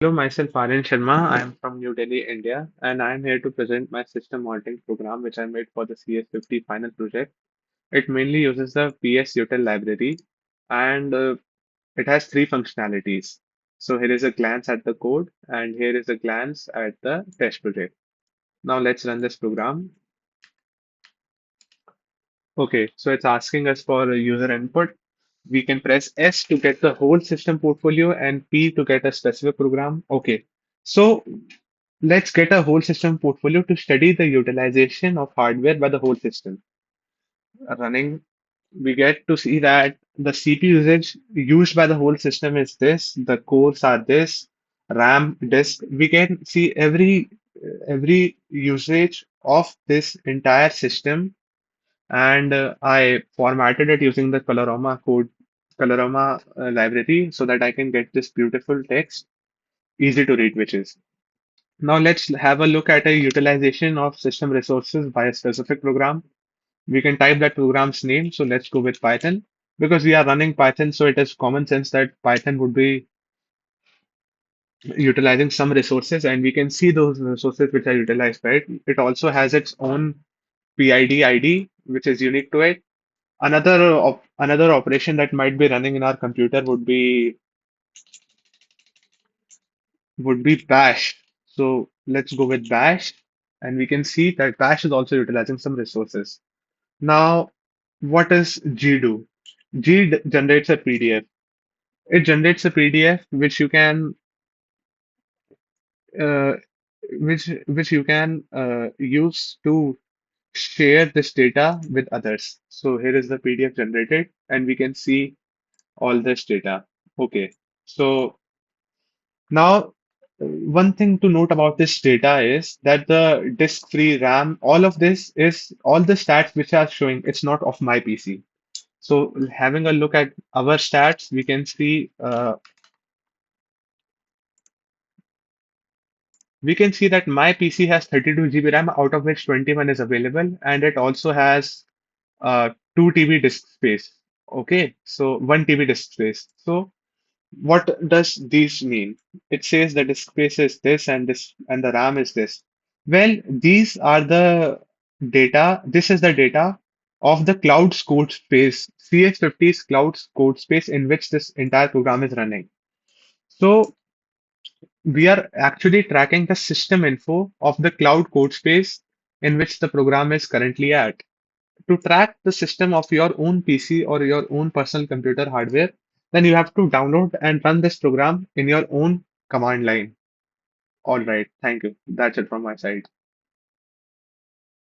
Hello, myself Aryan Sharma. I am from New Delhi, India, and I am here to present my system auditing program, which I made for the CS50 final project. It mainly uses the PS util library, and it has three functionalities. So here is a glance at the code, and here is a glance at the test project. Now let's run this program. Okay, so it's asking us for a user input. We can press S to get the whole system portfolio and P to get a specific program. Okay, so let's get a whole system portfolio to study the utilization of hardware by the whole system. Running, we get to see that the CPU usage used by the whole system is this, the cores are this, RAM, disk. We can see every usage of this entire system, and I formatted it using the Colorama library so that I can get this beautiful text, easy to read, which is. Now let's have a look at a utilization of system resources by a specific program. We can type that program's name. So let's go with Python. Because we are running Python, so it is common sense that Python would be utilizing some resources, and we can see those resources which are utilized by it. It also has its own PID ID, which is unique to it. Another operation that might be running in our computer would be bash. So let's go with bash, and we can see that bash is also utilizing some resources. Now, what does G do? Generates a PDF. It generates a PDF uh, which you can use to share this data with others. So here is the PDF generated, and we can see all this data. Okay, so now one thing to note about this data is that the disk-free RAM, all of this is all the stats which are showing. It's not of my PC. So having a look at our stats, we can see that my PC has 32 GB RAM, out of which 21 is available, and it also has 2 TB disk space. Okay, so 1 TB disk space. So what does these mean? It says the disk space is this and this and the RAM is this. Well, these are the data. This is the data of the cloud code space, CS50's cloud code space in which this entire program is running. So we are actually tracking the system info of the cloud code space in which the program is currently at. To track the system of your own PC or your own personal computer hardware, then you have to download and run this program in your own command line. All right, thank you. That's it from my side.